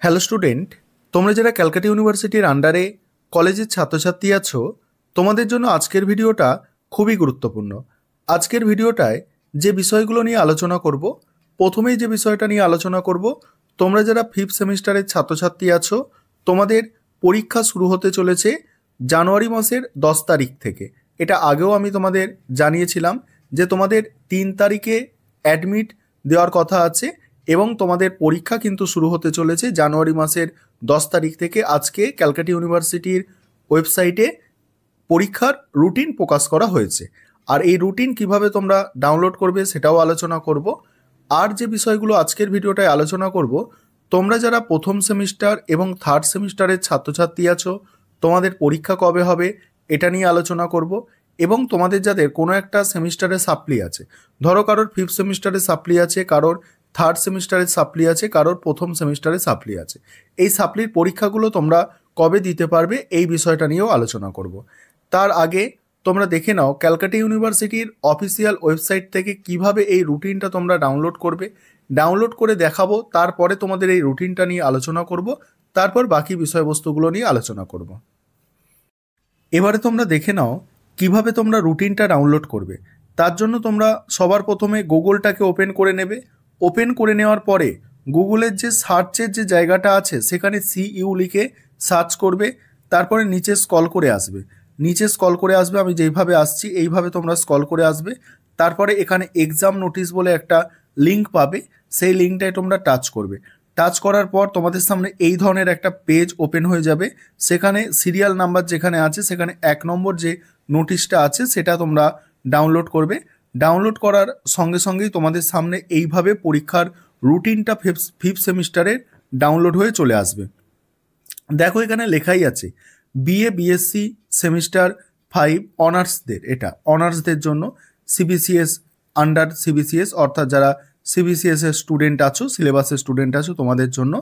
Hello student, তোমরা যারা ক্যালকাটা ইউনিভার্সিটির আন্ডারে কলেজের ছাত্রছাত্রী আছো, তোমাদের জন্য আজকের ভিডিওটা খুবই গুরুত্বপূর্ণ। আজকের ভিডিওটায় যে বিষয়গুলো নিয়ে আলোচনা করব, প্রথমেই যে বিষয়টা নিয়ে আলোচনা করব, তোমরা যারা ফিফথ সেমিস্টারের ছাত্রছাত্রী আছো, তোমাদের পরীক্ষা শুরু হতে চলেছে জানুয়ারি মাসের 10 তারিখ থেকে। এটা আগেও আমি তোমাদের জানিয়েছিলাম যে তোমাদের 3 তারিখে অ্যাডমিট দেওয়ার কথা আছে এবং তোমাদের পরীক্ষা কিন্তু শুরু হতে চলেছে জানুয়ারি মাসের 10 তারিখ থেকে। আজকে ক্যালকাটা ইউনিভার্সিটির ওয়েবসাইটে পরীক্ষার রুটিন প্রকাশ করা হয়েছে, আর এই রুটিন কিভাবে তোমরা ডাউনলোড করবে সেটাও আলোচনা করব। আর যে বিষয়গুলো আজকের ভিডিওটায় আলোচনা করব, তোমরা যারা প্রথম সেমিস্টার এবং থার্ড সেমিস্টারের ছাত্রছাত্রী আছো, তোমাদের পরীক্ষা কবে হবে এটা নিয়ে আলোচনা করব। এবং তোমাদের যাদের কোনো একটা সেমিস্টারে সাপ্লি আছে, ধরো কারোর ফিফথ সেমিস্টারে সাপ্লি আছে, কারোর থার্ড সেমিস্টারের সাপ্লি আছে, কারোর প্রথম সেমিস্টারে সাপ্লি আছে, এই সাপ্লির পরীক্ষাগুলো তোমরা কবে দিতে পারবে এই বিষয়টা নিয়েও আলোচনা করব। তার আগে তোমরা দেখে নাও ক্যালকাটা ইউনিভার্সিটির অফিসিয়াল ওয়েবসাইট থেকে কিভাবে এই রুটিনটা তোমরা ডাউনলোড করবে। ডাউনলোড করে দেখাবো, তারপরে তোমাদের এই রুটিনটা নিয়ে আলোচনা করব, তারপর বাকি বিষয়বস্তুগুলো নিয়ে আলোচনা করব। এবারে তোমরা দেখে নাও কিভাবে তোমরা রুটিনটা ডাউনলোড করবে। তার জন্য তোমরা সবার প্রথমে গুগলটাকে ওপেন করে নেবে। ওপেন করে নেওয়ার পরে গুগলের যে সার্চের যে জায়গাটা আছে সেখানে CU লিখে সার্চ করবে, তারপরে নিচে স্ক্রল করে আসবে। নিচে স্ক্রল করে আসবে, আমি যেইভাবে আসছি এইভাবে তোমরা স্ক্রল করে আসবে। তারপরে এখানে এক্সাম নোটিশ বলে একটা লিঙ্ক পাবে, সেই লিঙ্কটায় তোমরা টাচ করবে। টাচ করার পর তোমাদের সামনে এই ধরনের একটা পেজ ওপেন হয়ে যাবে। সেখানে সিরিয়াল নাম্বার যেখানে আছে সেখানে 1 নম্বর যে নোটিশটা আছে সেটা তোমরা ডাউনলোড করবে। ডাউনলোড করার সঙ্গে সঙ্গেই তোমাদের সামনে এইভাবে পরীক্ষার রুটিনটা ফিফথ সেমিস্টারের ডাউনলোড হয়ে চলে আসবে। দেখো এখানে লেখাই আছে BA BSc সেমিস্টার 5 অনার্সদের, এটা অনার্সদের জন্য CBCS আন্ডার CBCS, অর্থাৎ যারা CBCS এর স্টুডেন্ট আছো, সিলেবাসের স্টুডেন্ট আছো, তোমাদের জন্য।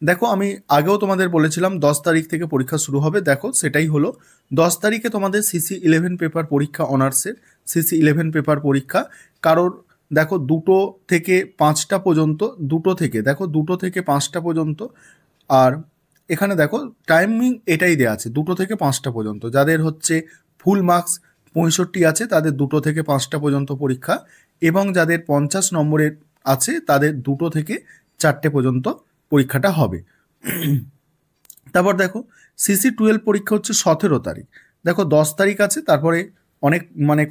দেখো আমি আগেও তোমাদের বলেছিলাম 10 তারিখ থেকে পরীক্ষা শুরু হবে। দেখো সেটাই হলো, 10 তারিখে তোমাদের CC11 পেপার পরীক্ষা, অনার্সের CC11 পেপার পরীক্ষা। কারোর দেখো 2টো থেকে 5টা পর্যন্ত, 2টো থেকে দেখো 2টো থেকে 5টা পর্যন্ত। আর এখানে দেখো টাইমিং এটাই দেওয়া আছে 2টো থেকে 5টা পর্যন্ত। যাদের হচ্ছে ফুল মার্কস 65 আছে তাদের 2টো থেকে 5টা পর্যন্ত পরীক্ষা, এবং যাদের 50 নম্বরের আছে তাদের 2টো থেকে 4টে পর্যন্ত পরীক্ষাটা হবে। তারপর দেখো CC12 পরীক্ষা হচ্ছে 17 তারিখ। দেখো 10 তারিখ আছে, তারপরে অনেক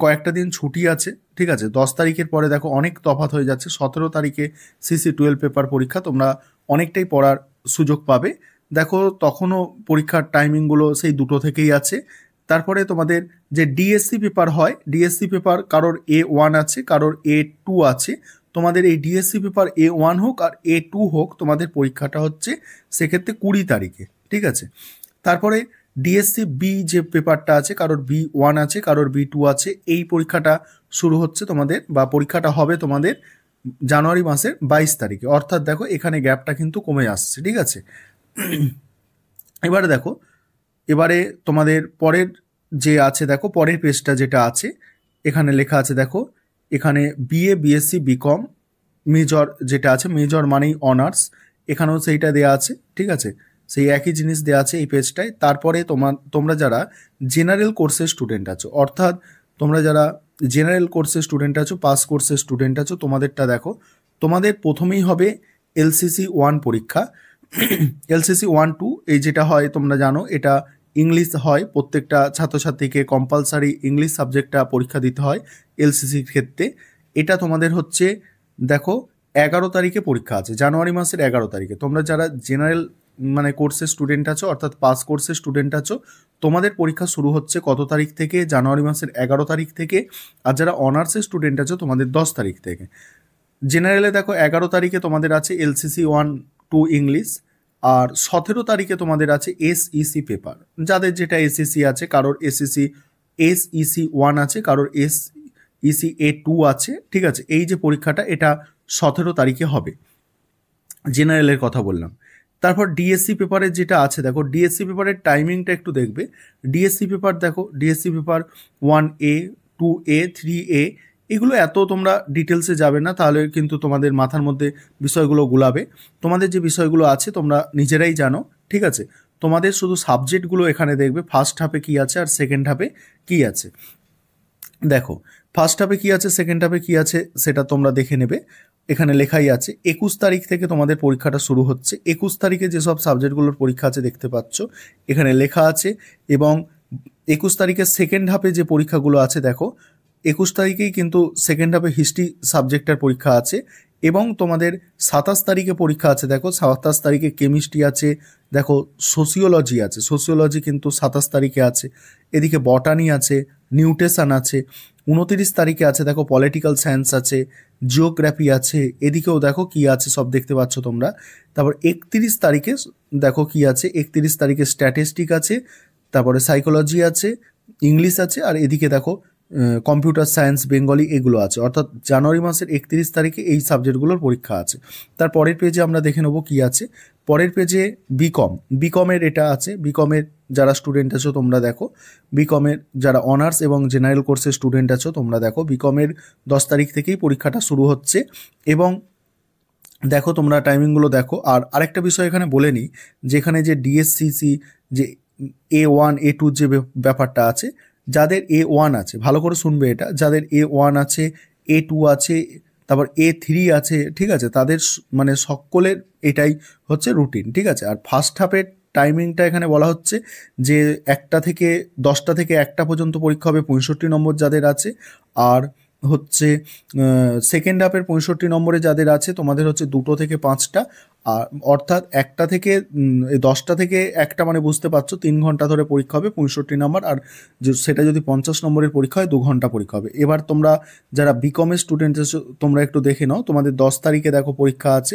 কয়েকটা দিন ছুটি আছে, ঠিক আছে। 10 তারিখের পরে দেখো অনেক তফাৎ হয়ে যাচ্ছে। 17 তারিখে CC12 পেপার পরীক্ষা, তোমরা অনেকটাই পড়ার সুযোগ পাবে। দেখো তখনও পরীক্ষার টাইমিংগুলো সেই 2টো থেকেই আছে। তারপরে তোমাদের যে DSC পেপার হয়, DSC পেপার কারোর A1 আছে, কারোর A2 আছে। তোমাদের এই DSC পেপার A1 হোক আর A2 হোক, তোমাদের পরীক্ষাটা হচ্ছে সেক্ষেত্রে 20 তারিখে, ঠিক আছে। তারপরে DSC B যে পেপারটা আছে, কারোর B1 আছে, কারোর B2 আছে, এই পরীক্ষাটা শুরু হচ্ছে তোমাদের, বা পরীক্ষাটা হবে তোমাদের জানুয়ারি মাসের 22 তারিখে। অর্থাৎ দেখো এখানে গ্যাপটা কিন্তু কমে আসছে, ঠিক আছে। এবারে দেখো, এবারে তোমাদের পরের যে আছে, দেখো পরের পেজটা যেটা আছে এখানে লেখা আছে, দেখো এখানে BA BSc BCom মেজর যেটা আছে, মেজর মানেই অনার্স, এখানেও সেইটা দেওয়া আছে, ঠিক আছে। সেই একই জিনিস দেওয়া আছে এই পেজটায়। তারপরে তোমরা যারা জেনারেল কোর্সের স্টুডেন্ট আছো, অর্থাৎ তোমরা যারা জেনারেল কোর্সের স্টুডেন্ট আছো, পাস কোর্সের স্টুডেন্ট আছো, তোমাদেরটা দেখো, তোমাদের প্রথমেই হবে LCC 1 পরীক্ষা। LCC 1-2 এই যেটা হয় তোমরা জানো, এটা ইংলিশ হয়, প্রত্যেকটা ছাত্রছাত্রীকে কম্পালসারি ইংলিশ সাবজেক্টটা পরীক্ষা দিতে হয় LCCর ক্ষেত্রে। এটা তোমাদের হচ্ছে দেখো 11 তারিখে পরীক্ষা আছে, জানুয়ারি মাসের 11 তারিখে। তোমরা যারা জেনারেল কোর্সের স্টুডেন্ট আছো, অর্থাৎ পাস কোর্সের স্টুডেন্ট আছো, তোমাদের পরীক্ষা শুরু হচ্ছে কত তারিখ থেকে? জানুয়ারি মাসের 11 তারিখ থেকে। আর যারা অনার্সের স্টুডেন্ট আছো তোমাদের 10 তারিখ থেকে। জেনারেলে দেখো 11 তারিখে তোমাদের আছে LCC 1-2 ইংলিশ, আর 17 তারিখে তোমাদের আছে SEC পেপার। যাদের যেটা SEC আছে, কারোর SEC 1 আছে, কারোর SEC A2 আছে, ঠিক আছে। এই যে পরীক্ষাটা এটা 17 তারিখে হবে, জেনারেলের কথা বললাম। তারপর DSC পেপারের যেটা আছে, দেখো DSC পেপারের টাইমিংটা একটু দেখবে। DSC পেপার দেখো, DSC paper 1A 2A 3A এগুলো এত তোমরা ডিটেলসে যাবে না, তাহলে কিন্তু তোমাদের মাথার মধ্যে বিষয়গুলো গুলাবে। তোমাদের যে বিষয়গুলো আছে তোমরা নিজেরাই জানো, ঠিক আছে। তোমাদের শুধু সাবজেক্টগুলো এখানে দেখবে, ফার্স্ট হাফে কী আছে আর সেকেন্ড হাফে কী আছে। দেখো ফার্স্ট হাফে কী আছে, সেকেন্ড হাফে কী আছে সেটা তোমরা দেখে নেবে। এখানে লেখাই আছে 21 তারিখ থেকে তোমাদের পরীক্ষাটা শুরু হচ্ছে। 21 তারিখে যেসব সাবজেক্টগুলোর পরীক্ষা আছে দেখতে পাচ্ছ এখানে লেখা আছে। এবং 21 তারিখের সেকেন্ড হাফে যে পরীক্ষাগুলো আছে দেখো, 21 তারিখেই কিন্তু সেকেন্ড হাফে হিস্ট্রি সাবজেক্টের পরীক্ষা আছে। এবং তোমাদের 27 তারিখে পরীক্ষা আছে, দেখো 27 তারিখে কেমিস্ট্রি আছে, দেখো সোসিওলজি আছে, সোসিওলজি কিন্তু 27 তারিখে আছে। এদিকে বটানি আছে, নিউট্রিশন আছে। 29 তারিখে আছে দেখো পলিটিক্যাল সায়েন্স আছে, জিওগ্রাফি আছে। এদিকেও দেখো কি আছে সব দেখতে পাচ্ছ তোমরা। তারপর 31 তারিখে দেখো কি আছে, 31 তারিখে স্ট্যাটিস্টিক আছে, তারপরে সাইকোলজি আছে, ইংলিশ আছে, আর এদিকে দেখো কম্পিউটার সায়েন্স, বেঙ্গলি এগুলো আছে। অর্থাৎ জানুয়ারি মাসের 31 তারিখে এই সাবজেক্টগুলোর পরীক্ষা আছে। তার পরের পেজে আমরা দেখে নেবো কী আছে। পরের পেজে বিকমের এটা আছে। বিকমের যারা স্টুডেন্ট আছো তোমরা দেখো, বিকমের যারা অনার্স এবং জেনারেল কোর্সের স্টুডেন্ট আছো তোমরা দেখো, বিকমের 10 তারিখ থেকেই পরীক্ষাটা শুরু হচ্ছে। এবং দেখো তোমরা টাইমিংগুলো দেখো। আর আরেকটা বিষয় এখানে বলে নিই, যেখানে যে ডিএসসিসি যে A1 A2 যে ব্যাপারটা আছে, যাদের A1 আছে ভালো করে শুনবে এটা, যাদের A1 আছে, A2 আছে, তারপর A3 আছে, ঠিক আছে, তাদের মানে সকলের এটাই হচ্ছে রুটিন, ঠিক আছে। আর ফার্স্ট হাফের টাইমিংটা এখানে বলা হচ্ছে যে 1টা থেকে 10টা থেকে 1টা পর্যন্ত পরীক্ষা হবে 65 নম্বর যাদের আছে। আর হচ্ছে সেকেন্ড হাফের 65 নম্বরে যাদের আছে তোমাদের হচ্ছে 2টো থেকে 5টা। আর অর্থাৎ 1টা থেকে 10টা থেকে 1টা মানে বুঝতে পারছো 3 ঘন্টা ধরে পরীক্ষা হবে 65 নম্বর। আর সেটা যদি 50 নম্বরের পরীক্ষা হয় 2 ঘন্টা পরীক্ষা হবে। এবার তোমরা যারা বিকমের স্টুডেন্ট আছো তোমরা একটু দেখে নাও, তোমাদের 10 তারিখে দেখো পরীক্ষা আছে,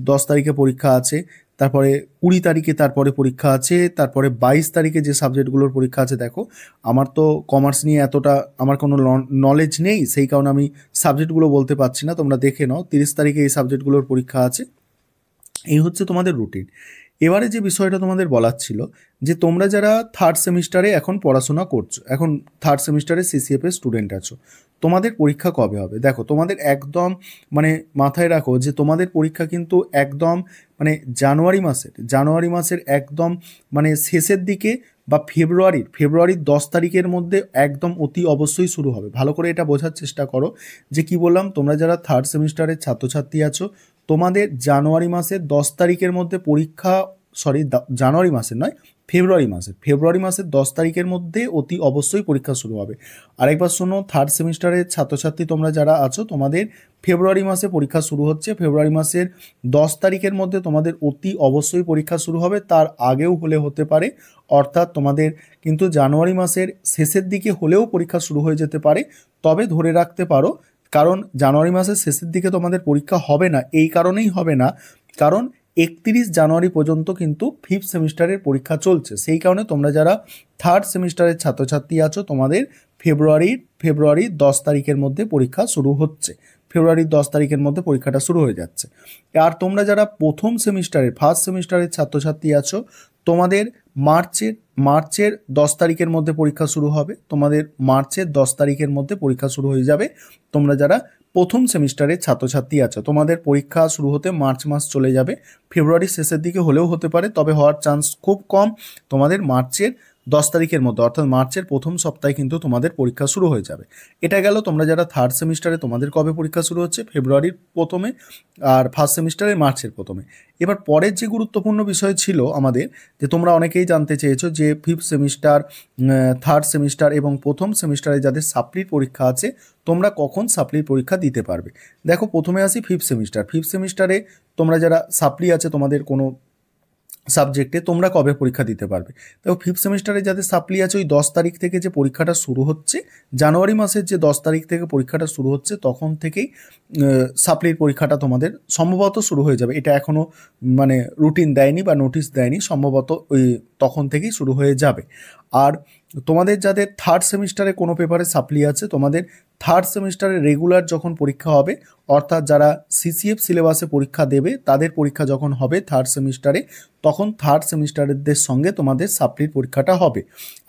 10 তারিখে পরীক্ষা আছে, তারপরে 20 তারিখে তারপরে পরীক্ষা আছে, তারপরে 22 তারিখে যে সাবজেক্টগুলোর পরীক্ষা আছে দেখো। আমার তো কমার্স নিয়ে এতটা আমার কোনো নলেজ নেই, সেই কারণে আমি সাবজেক্টগুলো বলতে পারছি না, তোমরা দেখে নাও। 30 তারিখে এই সাবজেক্টগুলোর পরীক্ষা আছে। এই হচ্ছে তোমাদের রুটিন। এবারে যে বিষয়টা তোমাদের বলার ছিল, যে তোমরা যারা থার্ড সেমিস্টারে এখন পড়াশোনা করছো, এখন থার্ড সেমিস্টারে সিসিএফ এর স্টুডেন্ট আছো, তোমাদের পরীক্ষা কবে হবে? দেখো তোমাদের একদম মানে মাথায় রাখো যে তোমাদের পরীক্ষা কিন্তু একদম মানে জানুয়ারি মাসের একদম মানে শেষের দিকে বা ফেব্রুয়ারির 10 তারিখের মধ্যে একদম অতি অবশ্যই শুরু হবে। ভালো করে এটা বোঝার চেষ্টা করো যে কি বললাম, তোমরা যারা থার্ড সেমিস্টারের ছাত্রছাত্রী আছো তোমাদের জানুয়ারি মাসের 10 তারিখের মধ্যে পরীক্ষা, জানুয়ারি মাসের নয়, ফেব্রুয়ারি মাসের 10 তারিখের মধ্যে অতি অবশ্যই পরীক্ষা শুরু হবে। আরেকবার শোনো, থার্ড সেমিস্টারের ছাত্রছাত্রী তোমরা যারা আছো তোমাদের ফেব্রুয়ারি মাসে পরীক্ষা শুরু হচ্ছে। ফেব্রুয়ারি মাসের 10 তারিখের মধ্যে তোমাদের অতি অবশ্যই পরীক্ষা শুরু হবে, তার আগেও হলে হতে পারে। অর্থাৎ তোমাদের কিন্তু জানুয়ারি মাসের শেষের দিকে হলেও পরীক্ষা শুরু হয়ে যেতে পারে। তবে ধরে রাখতে পারো, কারণ জানুয়ারি মাসের শেষের দিকে তোমাদের পরীক্ষা হবে না, এই কারণেই হবে না কারণ 31 জানুয়ারি পর্যন্ত কিন্তু ফিফথ সেমিস্টারের পরীক্ষা চলছে। সেই কারণে তোমরা যারা থার্ড সেমিস্টারের ছাত্রছাত্রী আছো তোমাদের ফেব্রুয়ারির 10 তারিখের মধ্যে পরীক্ষা শুরু হচ্ছে, ফেব্রুয়ারির 10 তারিখের মধ্যে পরীক্ষাটা শুরু হয়ে যাচ্ছে। আর তোমরা যারা ফার্স্ট সেমিস্টারের ছাত্রছাত্রী আছো তোমাদের মার্চের 10 তারিখের মধ্যে পরীক্ষা শুরু হবে, তোমাদের মার্চের 10 তারিখের মধ্যে পরীক্ষা শুরু হয়ে যাবে। তোমরা যারা প্রথম সেমিস্টারের ছাত্রছাত্রী আছো তোমাদের পরীক্ষা শুরু হতে মার্চ মাস চলে যাবে, ফেব্রুয়ারির শেষের দিকে হলেও হতে পারে, তবে হওয়ার চান্স খুব কম। তোমাদের মার্চের 10 তারিখের মধ্যে অর্থাৎ মার্চের প্রথম সপ্তাহে কিন্তু তোমাদের পরীক্ষা শুরু হয়ে যাবে। এটা গেল তোমরা যারা থার্ড সেমিস্টারে তোমাদের কবে পরীক্ষা শুরু হচ্ছে, ফেব্রুয়ারির প্রথমে, আর ফার্স্ট সেমিস্টারে মার্চের প্রথমে। এবার পরের যে গুরুত্বপূর্ণ বিষয় ছিল আমাদের, যে তোমরা অনেকেই জানতে চেয়েছো যে ফিফথ সেমিস্টার, থার্ড সেমিস্টার এবং প্রথম সেমিস্টারে যাদের সাপ্লির পরীক্ষা আছে তোমরা কখন সাপ্লির পরীক্ষা দিতে পারবে। দেখো প্রথমে আসি ফিফথ সেমিস্টারে তোমরা যারা সাপ্লি আছে তোমাদের কোনো সাবজেক্টে তোমরা কবে পরীক্ষা দিতে পারবে। দেখো ফিফথ সেমিস্টারে যাদের সাপ্লি আছে ওই 10 তারিখ থেকে যে পরীক্ষাটা শুরু হচ্ছে, জানুয়ারি মাসের যে 10 তারিখ থেকে পরীক্ষাটা শুরু হচ্ছে তখন থেকেই সাপ্লির পরীক্ষাটা তোমাদের সম্ভবত শুরু হয়ে যাবে। এটা এখনও মানে রুটিন দেয়নি বা নোটিশ দেয়নি, সম্ভবত ওই তখন থেকেই শুরু হয়ে যাবে। আর তোমাদের যাদের থার্ড সেমিস্টারে কোনো পেপারে সাপ্লি আছে তোমাদের থার্ড সেমিস্টারে রেগুলার যখন পরীক্ষা হবে, অর্থাৎ যারা সিসিএফ সিলেবাসে পরীক্ষা দেবে তাদের পরীক্ষা যখন হবে থার্ড সেমিস্টারে, তখন থার্ড সেমিস্টারদের সঙ্গে তোমাদের সাপ্লির পরীক্ষাটা হবে।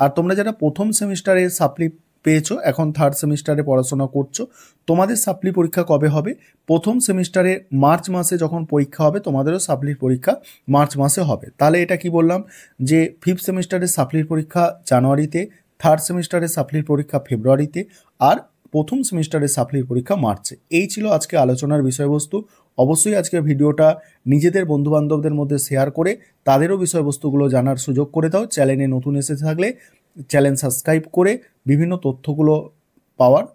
আর তোমরা যারা প্রথম সেমিস্টারে সাপ্লি পেয়েছো, এখন থার্ড সেমিস্টারে পড়াশোনা করছো। তোমাদের সাপ্লি পরীক্ষা কবে হবে? প্রথম সেমিস্টারে মার্চ মাসে যখন পরীক্ষা হবে, তোমাদেরও সাপ্লির পরীক্ষা মার্চ মাসে হবে। তাহলে এটা কি বললাম যে ফিফথ সেমিস্টারের সাপ্লির পরীক্ষা জানুয়ারিতে, থার্ড সেমিস্টারের সাপ্লির পরীক্ষা ফেব্রুয়ারিতে, আর প্রথম সেমিস্টারের সাপ্লির পরীক্ষা মার্চে। এই ছিল আজকে আলোচনার বিষয়বস্তু। অবশ্যই আজকের ভিডিওটা নিজেদের বন্ধুবান্ধবদের মধ্যে শেয়ার করে তাদেরও বিষয়বস্তুগুলো জানার সুযোগ করে দাও। চ্যানেলে নতুন এসে থাকলে চ্যানেল সাবস্ক্রাইব করে বিভিন্ন তথ্যগুলো পাওয়ার